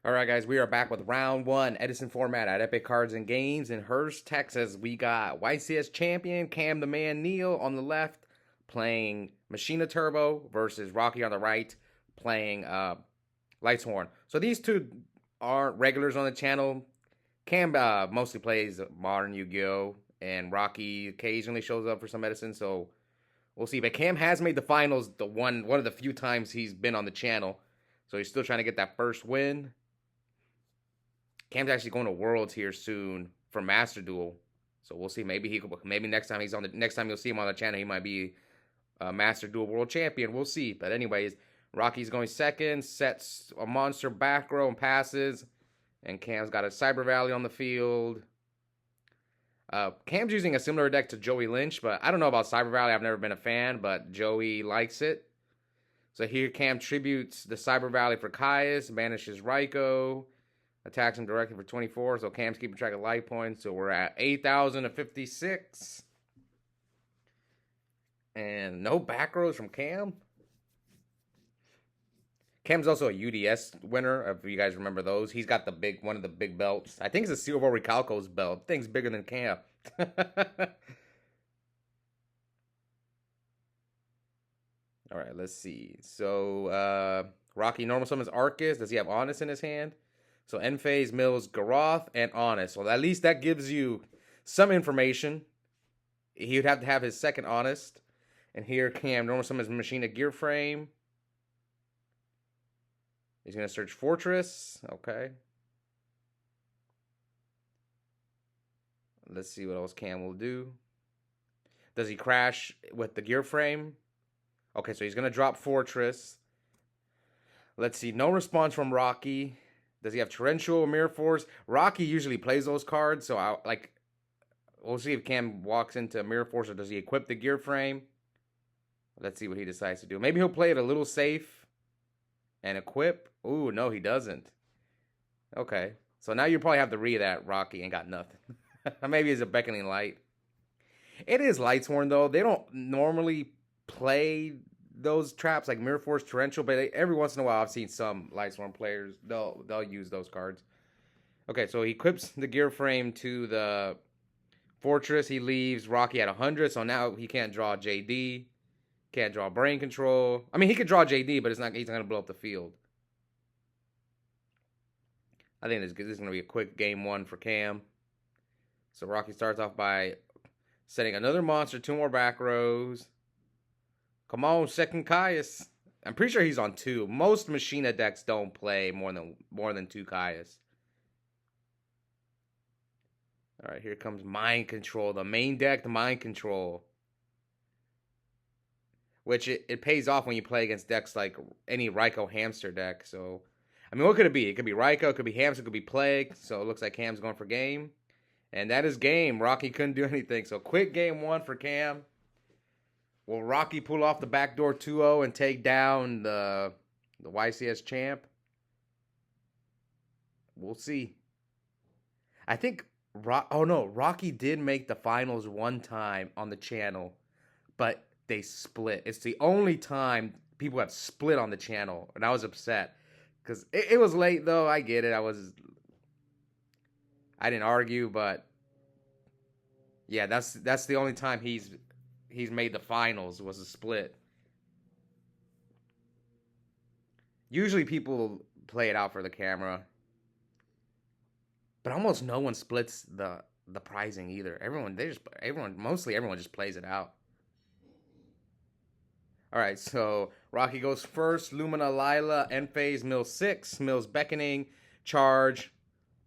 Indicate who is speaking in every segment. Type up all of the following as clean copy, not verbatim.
Speaker 1: All right, guys, we are back with round one, Edison Format at Epic Cards and Games in Hurst, Texas. We got YCS champion Cam the Man Neal on the left, playing Machina Turbo versus Rocky on the right, playing Lightsworn. So these two aren't regulars on the channel. Cam mostly plays modern Yu-Gi-Oh! And Rocky occasionally shows up for some Edison, so we'll see. But Cam has made the finals one of the few times he's been on the channel. So he's still trying to get that first win. Cam's actually going to Worlds here soon for Master Duel, so we'll see. Maybe next time you'll see him on the channel, he might be a Master Duel World Champion. We'll see. But anyways, Rocky's going second, sets a monster back row and passes, and Cam's got a Cyber Valley on the field. Cam's using a similar deck to Joey Lynch, but I don't know about Cyber Valley. I've never been a fan, but Joey likes it. So here Cam tributes the Cyber Valley for Caius, banishes Raiko, attacks him directly for 24, so Cam's keeping track of life points. So we're at 8,056. And no back rows from Cam. Cam's also a UDS winner, if you guys remember those. He's got one of the big belts. I think it's a Silver Recalco's belt. Thing's bigger than Cam. All right, let's see. So, Rocky normal summons Arcus. Does he have Honest in his hand? So end phase mills Garoth and Honest. So at least that gives you some information. He would have to have his second Honest. And here Cam normal summons Machina Gear Frame. He's going to search Fortress. Okay. Let's see what else Cam will do. Does he crash with the Gear Frame? Okay, so he's going to drop Fortress. Let's see. No response from Rocky. Does he have Torrential or Mirror Force? Rocky usually plays those cards, so we'll see if Cam walks into Mirror Force or does he equip the Gear Frame. Let's see what he decides to do. Maybe he'll play it a little safe and equip. Ooh, no, he doesn't. Okay, so now you probably have to read that Rocky ain't got nothing. Maybe it's a Beckoning Light. It is Lightsworn, though. They don't normally play those traps like Mirror Force, Torrential, but every once in a while I've seen some Lightsworn players, they'll use those cards. Okay, so he equips the Gear Frame to the Fortress. He leaves Rocky at 100, so now he can't draw JD, can't draw Brain Control. I mean, he could draw JD, but he's not going to blow up the field. I think this is going to be a quick game one for Cam. So Rocky starts off by setting another monster, 2 more back rows. Come on, second Caius. I'm pretty sure he's on 2. Most Machina decks don't play more than 2 Caius. All right, here comes Mind Control. The main deck, the Mind Control. Which it pays off when you play against decks like any Raiko Hamster deck. So, I mean, what could it be? It could be Raiko, it could be Hamster, it could be Plague. So it looks like Cam's going for game. And that is game. Rocky couldn't do anything. So quick game one for Cam. Will Rocky pull off the backdoor 2-0 and take down the YCS champ? We'll see. I think Rocky did make the finals one time on the channel, but they split. It's the only time people have split on the channel, and I was upset because it was late though. I get it. I didn't argue, but yeah, that's the only time he's made the finals was a split. Usually people play it out for the camera, but almost no one splits the pricing either. Mostly everyone just plays it out. All right, so Rocky goes first. Lumina, Lila, end phase, mills 6, mills Beckoning, charge,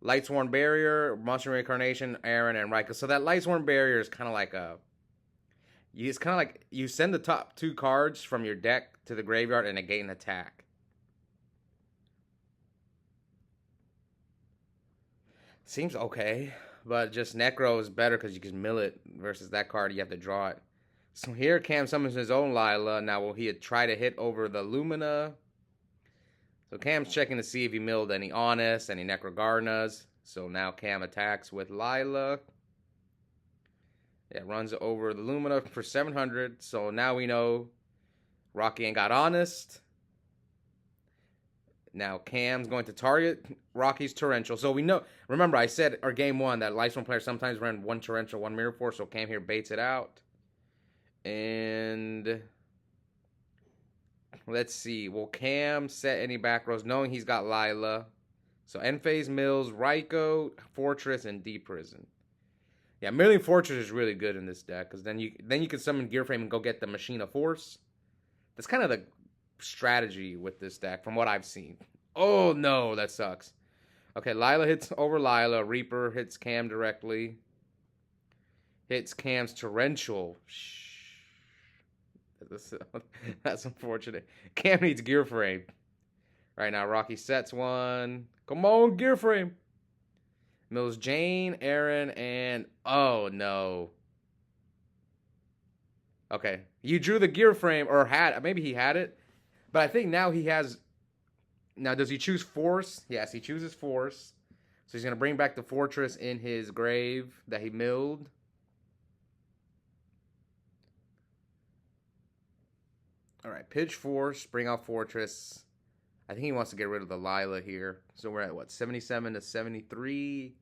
Speaker 1: Lightsworn Barrier, Monster Reincarnation, Aaron, and Raiko. So that Lightsworn Barrier is kind of like you send the top 2 cards from your deck to the graveyard and negate an attack. Seems okay, but just Necro is better because you can mill it versus that card you have to draw it. So here Cam summons his own Lila. Now will he try to hit over the Lumina? So Cam's checking to see if he milled any Honest, any Necrogarnas. So now Cam attacks with Lila. It runs over the Lumina for 700. So now we know Rocky ain't got Honest. Now Cam's going to target Rocky's Torrential. So we know, remember I said our game one that Lightsworn players sometimes run one Torrential, one Mirror Force. So Cam here baits it out. And let's see. Will Cam set any back rows knowing he's got Lila? So End Phase, Mills, Raikou, Fortress, and Deep Prison. Yeah, Million Fortress is really good in this deck because then you can summon Gear Frame and go get the Machina Force. That's kind of the strategy with this deck from what I've seen. Oh no, that sucks. Okay, Lila hits over Lila. Reaper hits Cam directly. Hits Cam's Torrential. That's unfortunate. Cam needs Gear Frame. Right now, Rocky sets one. Come on, Gear Frame. Mills Jane, Aaron, and... Oh, no. Okay. You drew the Gear Frame, or had... Maybe he had it. But I think now he has... Now, does he choose Force? Yes, he chooses Force. So he's going to bring back the Fortress in his grave that he milled. All right, pitch Force, bring out Fortress. I think he wants to get rid of the Lila here. So we're at, what, 77 to 73?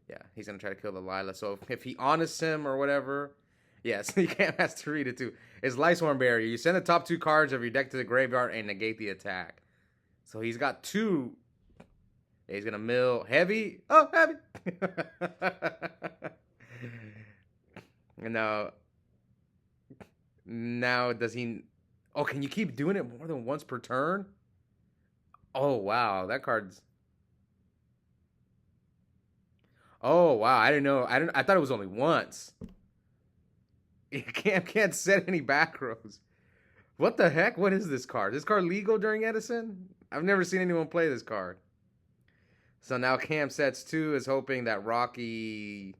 Speaker 1: Yeah, he's going to try to kill the Lila. So if he honors him or whatever... Yes, he can't has to read it too. It's Lightsworn Barrier. You send the top two cards of your deck to the graveyard and negate the attack. So he's got two. He's going to mill heavy. Oh, heavy. Now does he... Oh, can you keep doing it more than once per turn? Oh, wow. That card's... Oh, wow. I didn't know. I thought it was only once. You can't set any back rows. What the heck? What is this card? Is this card legal during Edison? I've never seen anyone play this card. So now Cam sets two, is hoping that Rocky...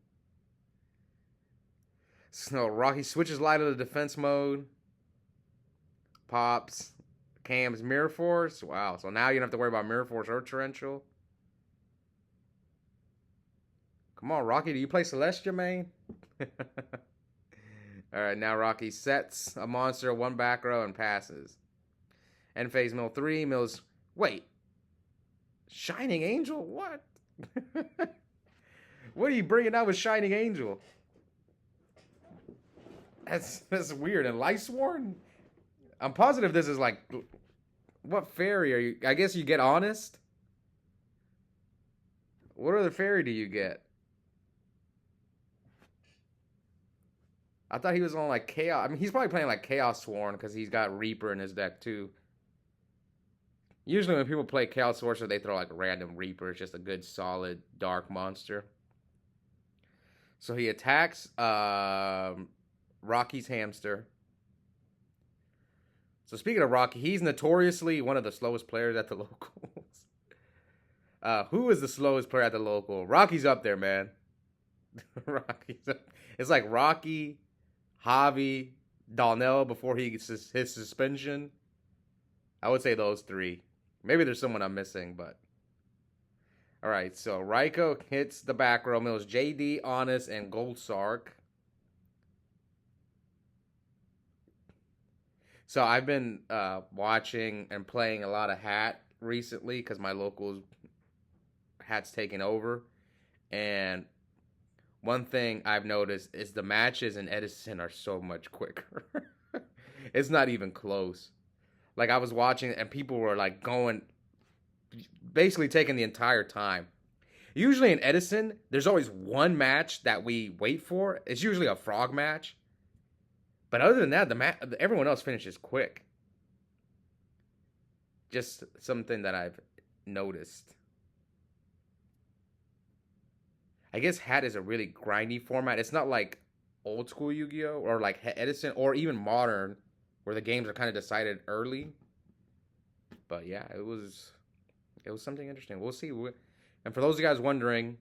Speaker 1: So Rocky switches light to the defense mode. Pops Cam's Mirror Force. Wow. So now you don't have to worry about Mirror Force or Torrential. Come on, Rocky. Do you play Celestia, man? All right, now Rocky sets a monster, one back row, and passes. End phase mill 3, mills... Wait. Shining Angel? What? What are you bringing out with Shining Angel? That's weird. And Lightsworn? I'm positive this is like... What fairy are you... I guess you get Honest? What other fairy do you get? I thought he was on like Chaos. I mean, he's probably playing like Chaos Sworn because he's got Reaper in his deck too. Usually when people play Chaos Sorcerer, they throw like a random Reaper. It's just a good, solid, dark monster. So he attacks Rocky's hamster. So speaking of Rocky, he's notoriously one of the slowest players at the locals. Who is the slowest player at the local? Rocky's up there, man. Rocky's up. It's like Rocky... Javi, Darnell before his suspension. I would say those three. Maybe there's someone I'm missing, but... Alright, so Raikou hits the back row. Mills JD, Honest, and Gold Sark. So I've been watching and playing a lot of Hat recently because my locals Hat's taken over. And... one thing I've noticed is the matches in Edison are so much quicker. It's not even close. Like, I was watching and people were, like, going... basically taking the entire time. Usually in Edison, there's always one match that we wait for. It's usually a frog match. But other than that, everyone else finishes quick. Just something that I've noticed. I guess Hat is a really grindy format. It's not like old school Yu-Gi-Oh! Or like Edison or even modern where the games are kind of decided early. But yeah, it was something interesting. We'll see. And for those of you guys wondering,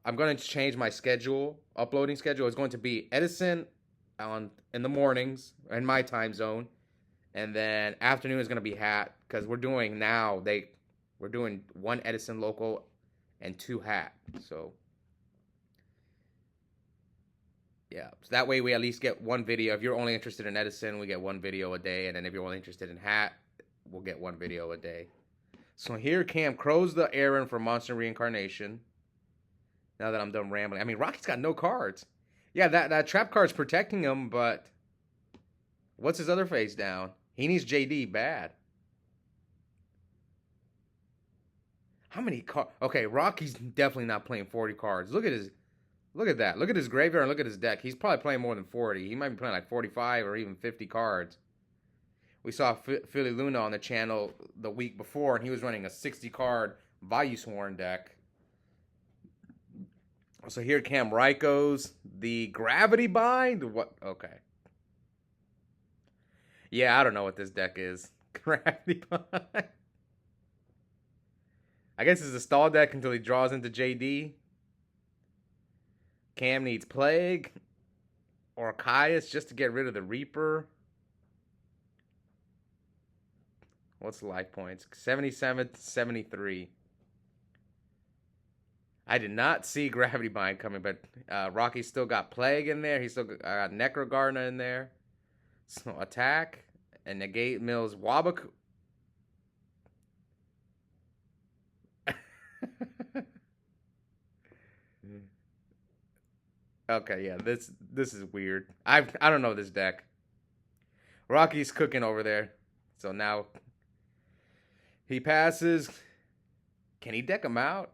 Speaker 1: I'm going to change my schedule, uploading schedule. It's going to be Edison in the mornings in my time zone. And then afternoon is going to be Hat because we're doing one Edison local and 2 Hat. So yeah, so that way we at least get one video. If you're only interested in Edison, we get one video a day. And then if you're only interested in Hat, we'll get one video a day. So here Cam crows the Aaron for Monster Reincarnation. Now that I'm done rambling. I mean, Rocky's got no cards. Yeah, that trap card's protecting him, but what's his other face down? He needs JD bad. How many cards? Okay, Rocky's definitely not playing 40 cards. Look at that. Look at his graveyard and look at his deck. He's probably playing more than 40. He might be playing like 45 or even 50 cards. We saw Philly Luna on the channel the week before, and he was running a 60-card Lightsworn deck. So here Cam Ryko's the Gravity Bind. What? Okay. Yeah, I don't know what this deck is. Gravity Bind. I guess it's a stall deck until he draws into JD. Cam needs Plague or Caius just to get rid of the Reaper. What's the life points? 77 to 73. I did not see Gravity Bind coming, but Rocky's still got Plague in there. He's still got Necrogarna in there. So attack and negate Mills Wabaku. Okay, yeah, this is weird. I don't know this deck. Rocky's cooking over there. So now he passes. Can he deck him out?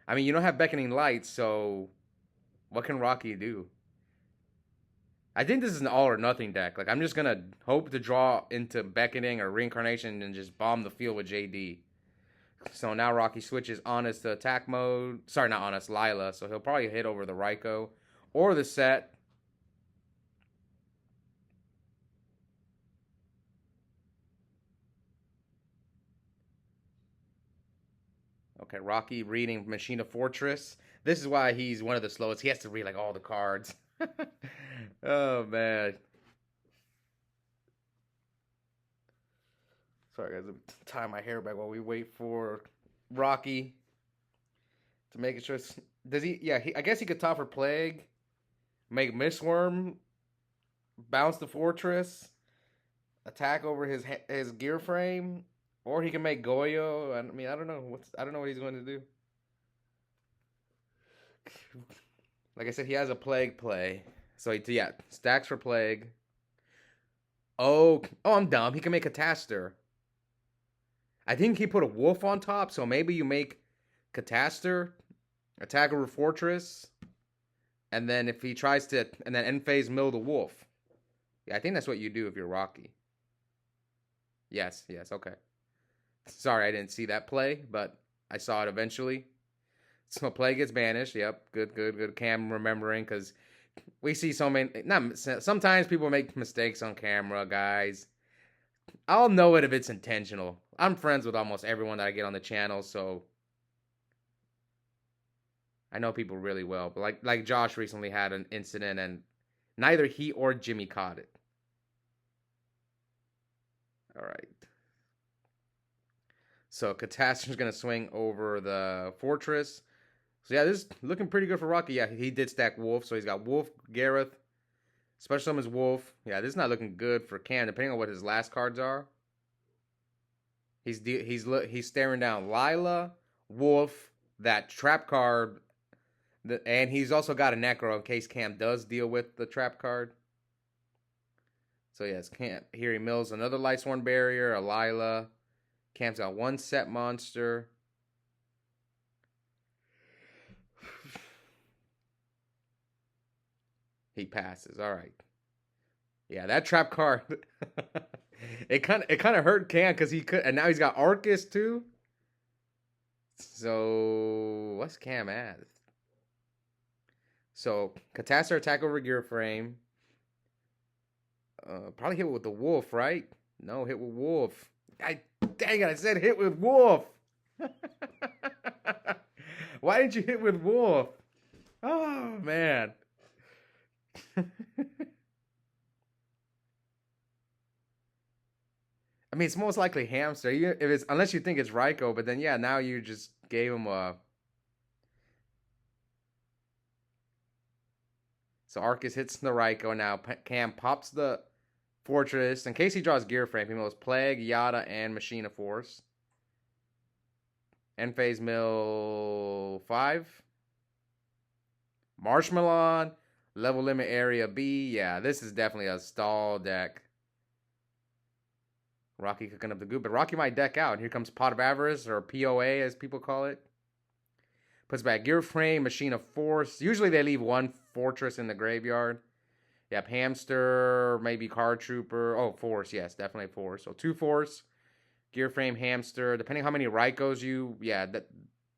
Speaker 1: I mean, you don't have Beckoning Lights, so what can Rocky do? I think this is an all or nothing deck. Like, I'm just going to hope to draw into Beckoning or Reincarnation and just bomb the field with JD. So now Rocky switches Honest to attack mode. Sorry, not Honest, Lila. So he'll probably hit over the Ryko or the set. Okay, Rocky reading Machina Fortress. This is why he's one of the slowest. He has to read like all the cards. Oh, man. Sorry, guys. Let me tie my hair back while we wait for Rocky to make it sure. Does he? Yeah, I guess he could top for Plague, make Mistworm, bounce the Fortress, attack over his gear frame, or he can make Goyo. I mean, I don't know what he's going to do. Like I said, he has a Plague play, so yeah, stacks for Plague. Oh, I'm dumb. He can make a Catastor. I think he put a Wolf on top, so maybe you make Catastor, attack over Fortress, and then if he tries to, and then end phase mill the Wolf. Yeah, I think that's what you do if you're Rocky. Yes, okay. Sorry, I didn't see that play, but I saw it eventually. So play gets banished. Yep, good. Cam remembering, because we see so many. Sometimes people make mistakes on camera, guys. I'll know it if it's intentional. I'm friends with almost everyone that I get on the channel, so I know people really well. But like Josh recently had an incident, and neither he or Jimmy caught it. All right. So Catastro's going to swing over the Fortress. So yeah, this is looking pretty good for Rocky. Yeah, he did stack Wolf, so he's got Wolf, Gareth, Special Summons Wolf. Yeah, this is not looking good for Cam, depending on what his last cards are. He's staring down Lila, Wolf, that trap card, and he's also got a Necro in case Cam does deal with the trap card. So yes, Cam here he mills another Lightsworn Barrier, a Lila. Cam's got one set monster. He passes. All right. Yeah, that trap card. it kind of hurt Cam because he could, and now he's got Arcus too. So what's Cam at? So Catastor attack over Gear Frame. Probably hit with the Wolf, right? No, hit with Wolf. Dang it! I said hit with Wolf. Why didn't you hit with Wolf? Oh man. I mean, it's most likely Hamster. Unless you think it's Ryko, but then yeah, now you just gave him a. So Arcus hits the Ryko now. Cam pops the Fortress. In case he draws Gear Frame, he mills Plague, Yada, and Machina Force. End phase mill 5. Marshmallow. Level limit area B. Yeah, this is definitely a stall deck. Rocky cooking up the goop, but Rocky might deck out. Here comes Pot of Avarice, or POA as people call it. Puts back Gear Frame, Machina Force. Usually they leave one Fortress in the graveyard. Yep, Hamster, maybe Card Trooper. Oh, Force, yes, definitely Force. So 2 Force, Gear Frame, Hamster. Depending how many Raikos you, yeah,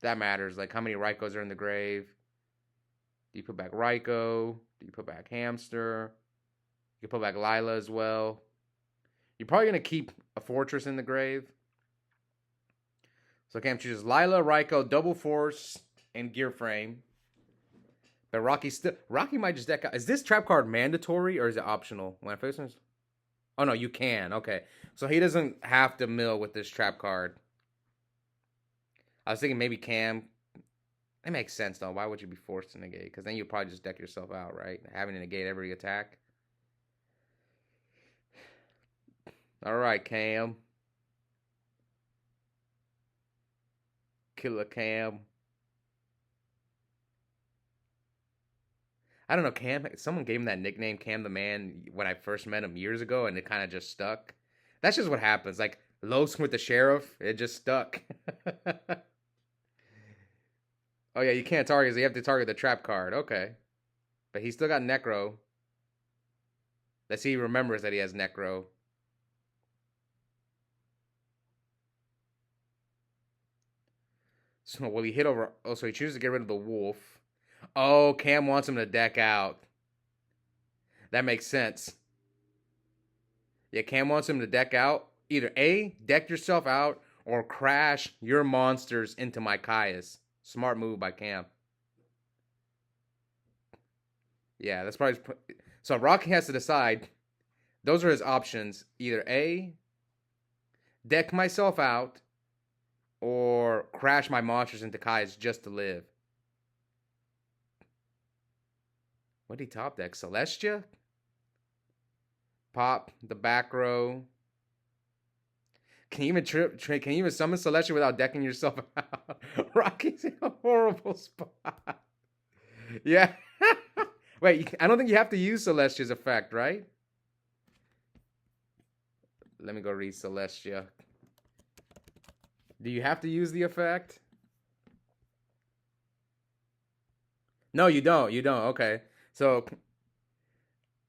Speaker 1: that matters. Like how many Raikos are in the grave. Do you put back Raiko? Do you put back Hamster? You can put back Lila as well. You're probably going to keep a Fortress in the grave. So Cam chooses Lila, Raiko, Double Force, and Gear Frame. But Rocky might just deck out. Is this trap card mandatory or is it optional? When I first, oh no, you can. Okay, so he doesn't have to mill with this trap card. I was thinking maybe Cam. It makes sense though. Why would you be forced to negate? Because then you'd probably just deck yourself out, right? Having to negate every attack. All right, Cam. Killer Cam. I don't know, Cam. Someone gave him that nickname, Cam the Man, when I first met him years ago, and it kind of just stuck. That's just what happens. Like Los with the Sheriff, it just stuck. Oh yeah, you can't target. So you have to target the trap card. Okay, but he still got Necro. Let's see. He remembers that he has Necro. So will he hit over? Oh, so he chooses to get rid of the wolf. Oh, Cam wants him to deck out. That makes sense. Yeah, Cam wants him to deck out. Either A, deck yourself out, or crash your monsters into my Caius. Smart move by Cam. Yeah, that's probably... So Rocky has to decide. Those are his options. Either A, deck myself out, or crash my monsters into Caius just to live. What did he top deck? Celestia? Pop the back row. Can you even can you even summon Celestia without decking yourself out? Rocky's in a horrible spot. Yeah. Wait, I don't think you have to use Celestia's effect, right? Let me go read Celestia. Do you have to use the effect? No, you don't. You don't. Okay. So,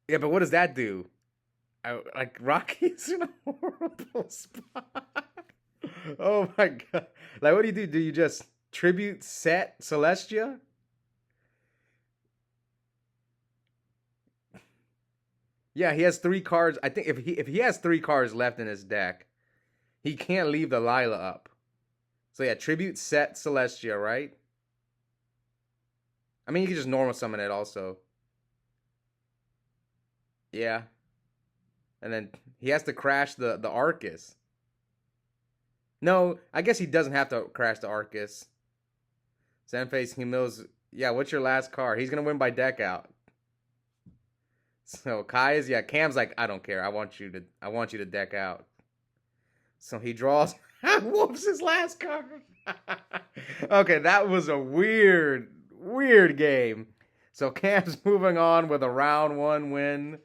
Speaker 1: yeah, but what does that do? Like, Rocky's in a horrible spot. Oh my god. Like, what do you do? Do you just tribute set Celestia? Yeah, he has 3 cards. I think if he has 3 cards left in his deck, he can't leave the Lila up. So yeah, tribute set Celestia, right? I mean, you can just normal summon it also. Yeah. And then he has to crash the Arcus. No, I guess he doesn't have to crash the Arcus. Sandface, he mills. Yeah, what's your last card? He's going to win by deck out. So Kai's, yeah, Cam's like, I don't care. I want you to deck out. So he draws, whoops, his last card. Okay, that was a weird game. So Cam's moving on with a round 1 win.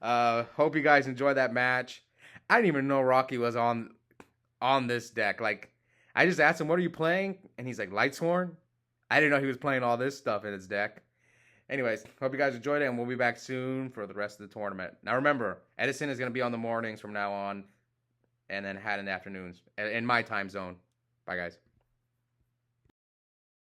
Speaker 1: Hope you guys enjoyed that match. I didn't even know Rocky was on this deck. Like, I just asked him, what are you playing? And he's like, Lightsworn? I didn't know he was playing all this stuff in his deck. Anyways, hope you guys enjoyed it, and we'll be back soon for the rest of the tournament. Now remember, Edison is going to be on the mornings from now on, and then Hat in the afternoons, in my time zone. Bye, guys.